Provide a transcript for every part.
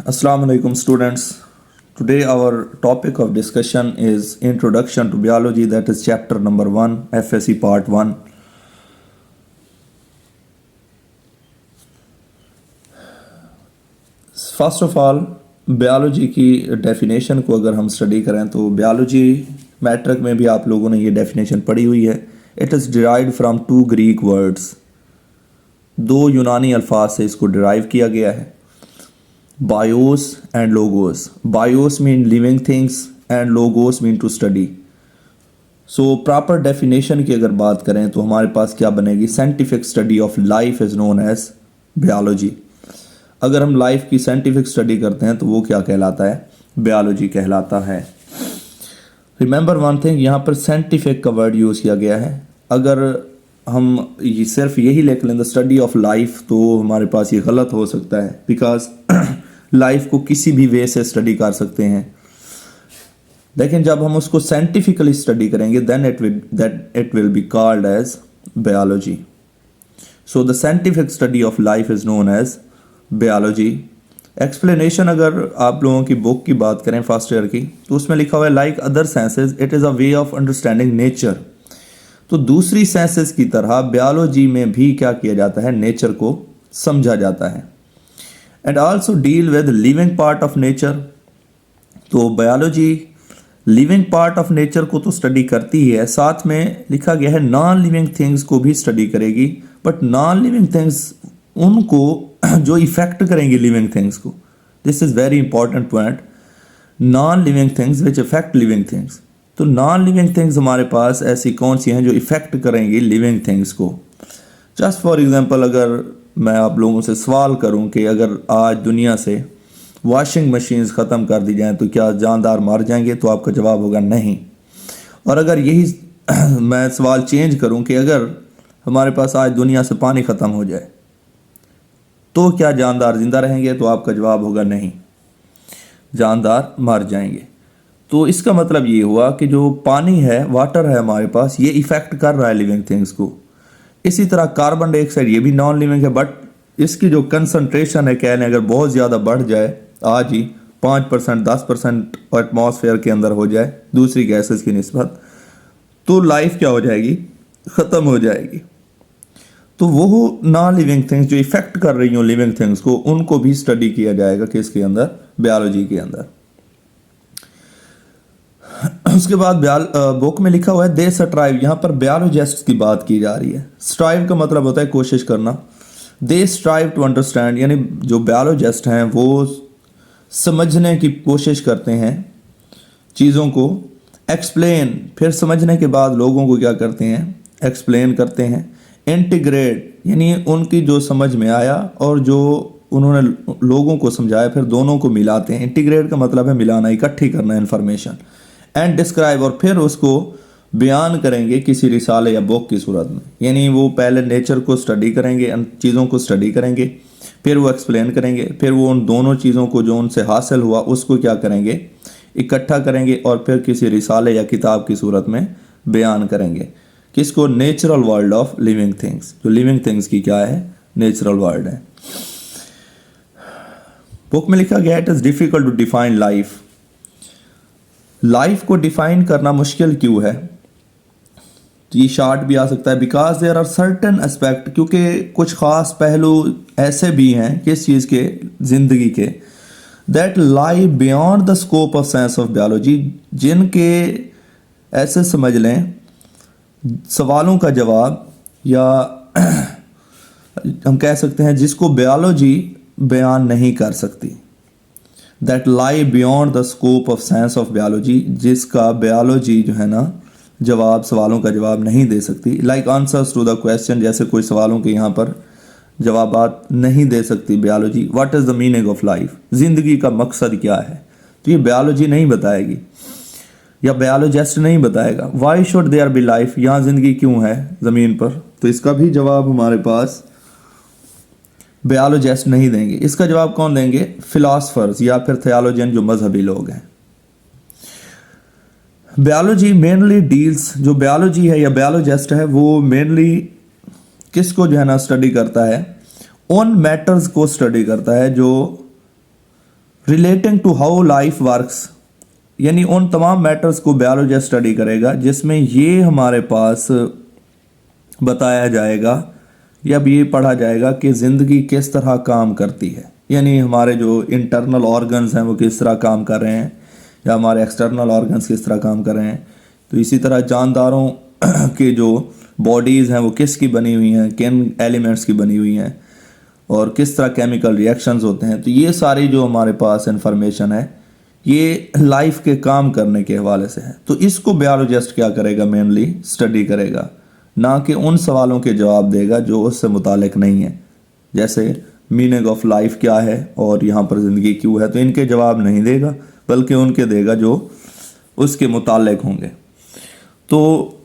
Assalamu alaikum students. Today our topic of discussion is Introduction to Biology, that is chapter number 1 FSC part 1. First of all, biology की definition को अगर हम study करें तो biology matric में भी आप लोगों ने ये definition पढ़ी हुई है. It is derived from two Greek words. दो यूनानी अल्फाज से इसको derive किया गया है. Bios and logos. Bios mean living things and logos mean to study. So proper definition की अगर बात करें तो हमारे पास क्या बनेगी? Scientific study of life is known as biology. अगर हम लाइफ की साइंटिफिक स्टडी करते हैं तो वो क्या कहलाता है? बायोलॉजी कहलाता है. रिमेंबर वन थिंग, यहाँ पर साइंटिफिक का वर्ड यूज़ किया गया है. अगर हम ये सिर्फ यही लिख लें द स्टडी ऑफ लाइफ तो हमारे पास ये गलत हो सकता है, बिकॉज लाइफ को किसी भी वे से स्टडी कर सकते हैं. लेकिन जब हम उसको साइंटिफिकली स्टडी करेंगे then it will be called as biology. So the scientific study of life is known as biology. Explanation अगर आप लोगों की बुक की बात करें फर्स्ट ईयर की तो उसमें लिखा हुआ है like other senses it is a way of understanding nature. तो दूसरी सेंसेस की तरह बायोलॉजी में भी क्या किया जाता है? नेचर को समझा जाता है. And also deal with living part of nature. तो biology living part of nature को तो स्टडी करती ही है, साथ में लिखा गया है नॉन लिविंग थिंग्स को भी स्टडी करेगी. बट नॉन लिविंग थिंग्स उनको जो इफेक्ट करेंगे लिविंग थिंग्स को. This is very important point. Non living things which effect living things. तो नॉन लिविंग थिंग्स हमारे पास ऐसी कौन सी हैं जो इफेक्ट करेंगी लिविंग थिंग्स को? जस्ट फॉर एग्जांपल, अगर मैं आप लोगों से सवाल करूं कि अगर आज दुनिया से वॉशिंग मशीन्स ख़त्म कर दी जाएं तो क्या जानदार मर जाएंगे? तो आपका जवाब होगा नहीं. और अगर यही मैं सवाल चेंज करूं कि अगर हमारे पास आज दुनिया से पानी ख़त्म हो जाए तो क्या जानदार ज़िंदा रहेंगे? तो आपका जवाब होगा नहीं, जानदार मर जाएंगे. तो इसका मतलब ये हुआ कि जो पानी है, वाटर है हमारे पास, ये इफ़ेक्ट कर रहा है लिविंग थिंग्स को. इसी तरह कार्बन डाइऑक्साइड ये भी नॉन लिविंग है, बट इसकी जो कंसंट्रेशन है कह लें अगर बहुत ज़्यादा बढ़ जाए, आज ही 5% 10% एटमॉस्फेयर के अंदर हो जाए दूसरी गैसेस की निस्बत, तो लाइफ क्या हो जाएगी? ख़त्म हो जाएगी. तो वो नॉन लिविंग थिंग्स जो इफ़ेक्ट कर रही हों लिविंग थिंग्स को, उनको भी स्टडी किया जाएगा किसके अंदर? बायोलॉजी के अंदर. उसके बाद बुक में लिखा हुआ है दे स्ट्राइव. यहाँ पर बायोलॉजिस्ट की बात की जा रही है. स्ट्राइव का मतलब होता है कोशिश करना. दे स्ट्राइव टू अंडरस्टैंड, यानी जो बायोलॉजिस्ट हैं वो समझने की कोशिश करते हैं चीज़ों को. एक्सप्लेन, फिर समझने के बाद लोगों को क्या करते हैं? एक्सप्लेन करते हैं. इंटीग्रेट, यानी उनकी जो समझ में आया और जो उन्होंने लोगों को समझाया फिर दोनों को मिलाते हैं. इंटीग्रेट का मतलब है मिलाना, इकट्ठी करना इन्फॉर्मेशन. एंड डिस्क्राइब, और फिर उसको बयान करेंगे किसी रिसाले या बुक की सूरत में. यानी वो पहले नेचर को स्टडी करेंगे, चीज़ों को स्टडी करेंगे, फिर वो एक्सप्लेन करेंगे, फिर वो उन दोनों चीज़ों को जो उनसे हासिल हुआ उसको क्या करेंगे? इकट्ठा करेंगे और फिर किसी रिसाले या किताब की सूरत में बयान करेंगे. किसको? Natural world of living things. जो लिविंग थिंग्स की क्या है? नेचुरल वर्ल्ड है. बुक में लिखा गया it is difficult to define life. Life को डिफाइन करना मुश्किल क्यों है? ये शार्ट भी आ सकता है because there are certain aspect, क्योंकि कुछ ख़ास पहलू ऐसे भी हैं किस चीज़ के? ज़िंदगी के. That lie beyond the scope of science of biology, जिनके ऐसे समझ लें सवालों का जवाब, या हम कह सकते हैं जिसको बायोलॉजी बयान नहीं कर सकती. That lie beyond the scope of science of biology, जिसका बायोलॉजी जो है ना जवाब, सवालों का जवाब नहीं दे सकती. Like answers to the question, जैसे कोई सवालों के यहाँ पर जवाबात नहीं दे सकती biology. What is the meaning of life? ज़िंदगी का मकसद क्या है? तो ये बायोलॉजी नहीं बताएगी या बायोलॉजिस्ट नहीं बताएगा. Why should there be life? यहाँ ज़िंदगी क्यों है ज़मीन पर? तो इसका भी जवाब हमारे पास बायोलॉजिस्ट नहीं देंगे. इसका जवाब कौन देंगे? फिलासफर्स या फिर थियोलॉजियन, जो मजहबी लोग हैं. बायोलॉजी मेनली डील्स, जो बायोलॉजी है या बायोलॉजिस्ट है वो मेनली किसको जो है ना स्टडी करता है? उन मैटर्स को स्टडी करता है जो relating to how life works, यानी उन तमाम मैटर्स को बायोलॉजिस्ट स्टडी करेगा जिसमें ये हमारे पास बताया जाएगा या भी ये पढ़ा जाएगा कि ज़िंदगी किस तरह काम करती है, यानी हमारे जो इंटरनल ऑर्गन्स हैं वो किस तरह काम कर रहे हैं या हमारे एक्सटर्नल ऑर्गन्स किस तरह काम कर रहे हैं। तो इसी तरह जानदारों के जो बॉडीज़ हैं वो किसकी बनी हुई हैं, किन एलिमेंट्स की बनी हुई हैं और किस तरह केमिकल रिएक्शंस होते हैं। तो ये सारी जो हमारे पास इंफॉर्मेशन है ये लाइफ के काम करने के हवाले से है। तो इसको बायोलॉजिस्ट क्या करेगा, मेनली स्टडी करेगा, ना कि उन सवालों के जवाब देगा जो उससे मुतालिक नहीं है, जैसे मीनिंग ऑफ लाइफ क्या है और यहाँ पर ज़िंदगी क्यों है। तो इनके जवाब नहीं देगा बल्कि उनके देगा जो उसके मुतालिक होंगे। तो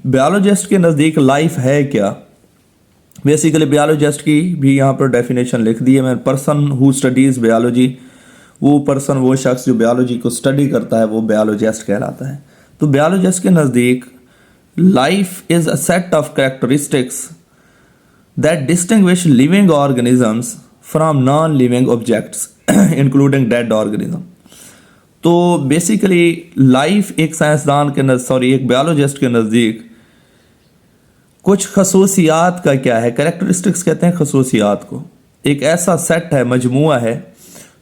बायोलॉजिस्ट के नज़दीक लाइफ है क्या, बेसिकली बायोलॉजिस्ट की भी यहाँ पर डेफिनेशन लिख दी है मैंने। पर्सन हु स्टडीज़ बायोलॉजी, वो शख्स जो बायोलॉजी को स्टडी करता है वो बायोलॉजिस्ट कहलाता है। तो बायोलॉजिस्ट के नज़दीक life is a set of characteristics that distinguish living organisms from non living objects including dead organism. तो बेसिकली लाइफ एक एक बायोलॉजिस्ट के नज़दीक कुछ खसूसियात का क्या है, कैरेक्टरिस्टिक्स कहते हैं खसूसियात को, एक ऐसा सेट है, मजमुआ है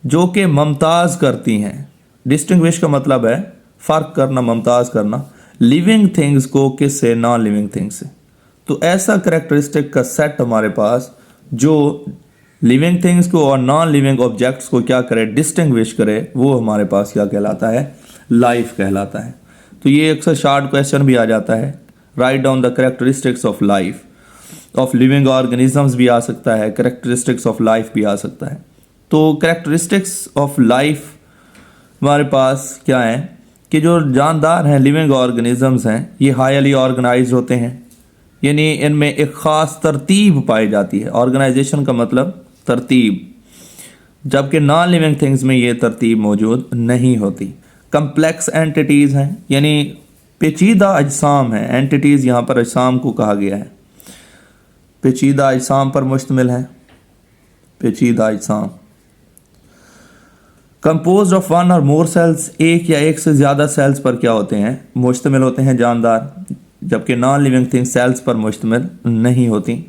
जो कि मुमताज़ करती हैं। डिस्टिंग्विश का मतलब है फ़र्क करना, मुमताज़ करना लिविंग थिंग्स को किससे, नॉन लिविंग थिंग्स से। तो ऐसा कैरेक्टरिस्टिक का सेट हमारे पास जो लिविंग थिंग्स को और नॉन लिविंग ऑब्जेक्ट्स को क्या करे, डिस्टिंग्विश करे, वो हमारे पास क्या कहलाता है, लाइफ कहलाता है। तो ये अक्सर शार्ट क्वेश्चन भी आ जाता है, write down the characteristics of life of living organisms भी आ सकता है, कैरेक्टरिस्टिक्स ऑफ लाइफ भी आ सकता है। तो कैरेक्टरिस्टिक्स ऑफ लाइफ हमारे पास क्या है कि जो जानदार हैं, लिविंग ऑर्गेनिजम्स हैं, ये हाईली ऑर्गेनाइज्ड होते हैं, यानी इनमें एक ख़ास तरतीब पाई जाती है। ऑर्गेनाइजेशन का मतलब तरतीब, जबकि नॉन लिविंग थिंग्स में ये तरतीब मौजूद नहीं होती। कम्प्लेक्स एंटिटीज़ हैं, यानी पेचीदा अजसाम हैं। एंटिटीज़ यहाँ पर अजसाम को कहा गया है, पेचीदा अजसाम पर मुश्तमिल है, पेचीदा अजसाम। कंपोज ऑफ वन और मोर सेल्स, एक या एक से ज़्यादा सेल्स पर क्या होते हैं, मुश्तमिल होते हैं जानदार, जबकि नॉन लिविंग थिंग्स सेल्स पर मुश्तमिल नहीं होती।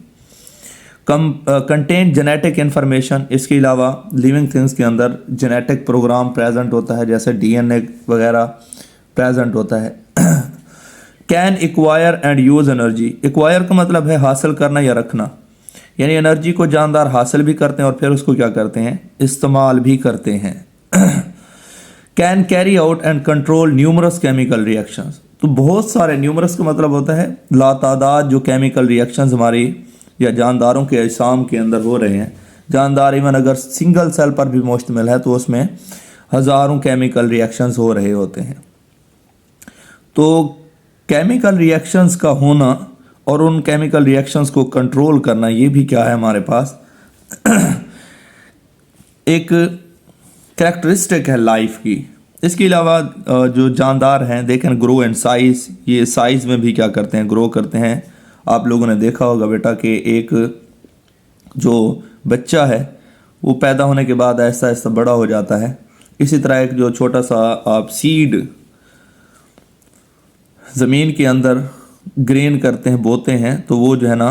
कंटेन जेनेटिक इन्फॉर्मेशन, इसके अलावा लिविंग थिंग्स के अंदर जेनेटिक प्रोग्राम प्रेजेंट होता है, जैसे डीएनए वगैरह प्रेजेंट होता है। Can acquire and use energy, acquire का मतलब है हासिल करना या रखना, यानी एनर्जी को जानदार हासिल भी करते हैं और फिर उसको क्या करते हैं, इस्तेमाल भी करते हैं। Can carry out and control numerous chemical reactions, तो बहुत सारे, न्यूमरस का मतलब होता है लातादाद, जो केमिकल रिएक्शंस हमारी या जानदारों के अजसाम के अंदर हो रहे हैं। जानदार इवन अगर सिंगल सेल पर भी मुश्तमिल है तो उसमें हज़ारों केमिकल रिएक्शंस हो रहे होते हैं। तो केमिकल रिएक्शंस का होना और उन केमिकल रिएक्शंस को कंट्रोल करना, ये भी क्या है हमारे पास एक कैरेक्टरिस्टिक है लाइफ की। इसके अलावा जो जानदार हैं they can grow in size, ये साइज़ में भी क्या करते हैं, ग्रो करते हैं। आप लोगों ने देखा होगा बेटा कि एक जो बच्चा है वो पैदा होने के बाद ऐसा ऐसा बड़ा हो जाता है। इसी तरह एक जो छोटा सा आप सीड ज़मीन के अंदर ग्रेन करते हैं, बोते हैं, तो वो जो है ना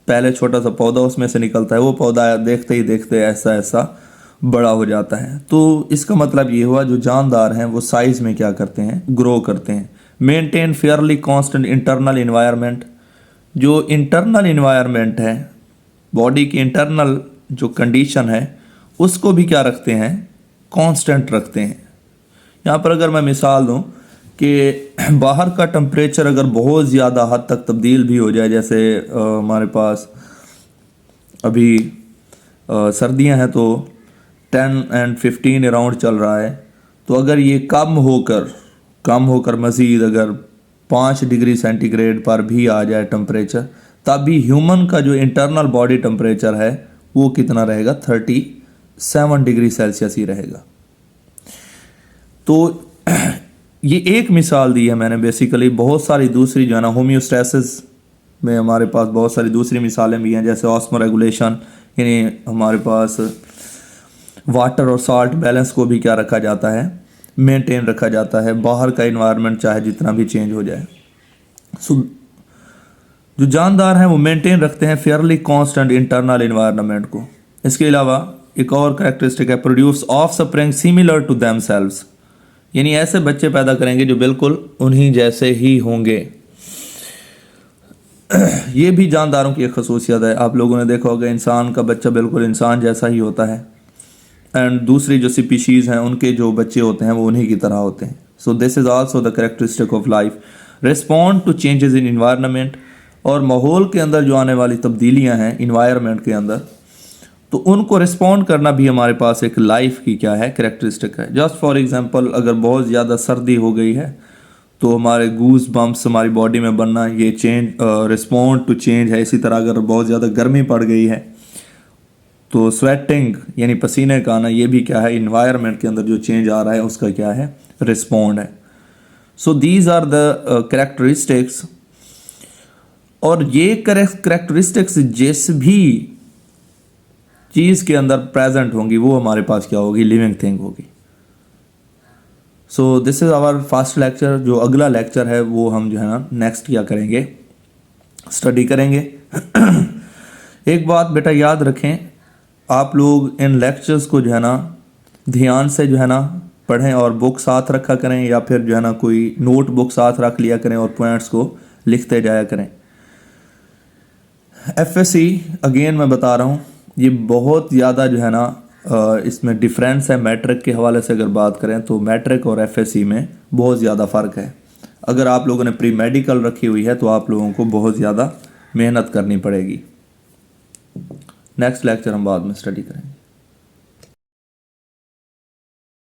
पहले छोटा सा पौधा उसमें से निकलता है, वो पौधा देखते ही देखते ऐसा ऐसा बड़ा हो जाता है। तो इसका मतलब ये हुआ जो जानदार हैं वो साइज़ में क्या करते हैं, ग्रो करते हैं। Maintain Fairlie constant internal environment, जो इंटरनल इन्वायरमेंट है, बॉडी की इंटरनल जो कंडीशन है उसको भी क्या रखते हैं, कांस्टेंट रखते हैं। यहाँ पर अगर मैं मिसाल दूँ कि बाहर का टेम्परेचर अगर बहुत ज़्यादा हद तक तब्दील भी हो जाए, जैसे हमारे पास अभी सर्दियाँ हैं तो 10 और 15 अराउंड चल रहा है, तो अगर ये कम होकर मज़ीद अगर 5 डिग्री सेंटीग्रेड पर भी आ जाए टेम्परेचर, तब भी ह्यूमन का जो इंटरनल बॉडी टेम्परेचर है वो कितना रहेगा, 37 डिग्री सेल्सियस ही रहेगा। तो ये एक मिसाल दी है मैंने, बेसिकली बहुत सारी दूसरी जो है ना होम्योस्टेसिस में हमारे पास बहुत सारी दूसरी मिसालें भी हैं, जैसे ऑस्मो रेगुलेशन, यानी हमारे पास वाटर और साल्ट बैलेंस को भी क्या रखा जाता है, मेंटेन रखा जाता है, बाहर का इन्वायरमेंट चाहे जितना भी चेंज हो जाए। सो जो जानदार हैं वो मेंटेन रखते हैं फेयरली कांस्टेंट इंटरनल इन्वायरमेंट को। इसके अलावा एक और कैरेक्टरिस्टिक है, produce offspring similar to themselves, यानी ऐसे बच्चे पैदा करेंगे जो बिल्कुल उन्हीं जैसे ही होंगे। ये भी जानदारों की एक खसूसियत है। आप लोगों ने देखा होगा इंसान का बच्चा बिल्कुल इंसान जैसा ही होता है, एंड दूसरी जो स्पीशीज़ हैं उनके जो बच्चे होते हैं वो उन्हीं की तरह होते हैं। So this is also the characteristic of life, respond to changes in environment. और माहौल के अंदर जो आने वाली तब्दीलियां हैं इन्वायरमेंट के अंदर, तो उनको रिस्पॉन्ड करना भी हमारे पास एक लाइफ की क्या है, कैरेक्टरिस्टिक है। जस्ट फॉर एग्जांपल, अगर बहुत ज़्यादा सर्दी हो गई है तो हमारे गूज बम्प्स हमारी बॉडी में बनना, ये चेंज रिस्पॉन्ड टू चेंज है। इसी तरह अगर बहुत ज़्यादा गर्मी पड़ गई है तो स्वेटिंग यानी पसीने का आना, ये भी क्या है, इन्वायरमेंट के अंदर जो चेंज आ रहा है उसका क्या है, रिस्पॉन्ड है। So these are the characteristics. और ये कैरेक्टरिस्टिक्स जिस भी चीज़ के अंदर प्रेजेंट होंगी वो हमारे पास क्या होगी, लिविंग थिंग होगी। So this is our first lecture. जो अगला लेक्चर है वो हम जो है ना नेक्स्ट क्या करेंगे, स्टडी करेंगे। एक बात बेटा याद रखें, आप लोग इन लेक्चर्स को जो है ना ध्यान से जो है ना पढ़ें और बुक साथ रखा करें, या फिर जो है ना कोई नोट बुक साथ रख लिया करें और पॉइंट्स को लिखते जाया करें। एफएससी अगेन मैं बता रहा हूँ, ये बहुत ज़्यादा जो है ना इसमें डिफरेंस है। मैट्रिक के हवाले से अगर बात करें तो मैट्रिक और एफएससी में बहुत ज़्यादा फ़र्क है। अगर आप लोगों ने प्री मेडिकल रखी हुई है तो आप लोगों को बहुत ज़्यादा मेहनत करनी पड़ेगी। नेक्स्ट लेक्चर हम बाद में स्टडी करेंगे।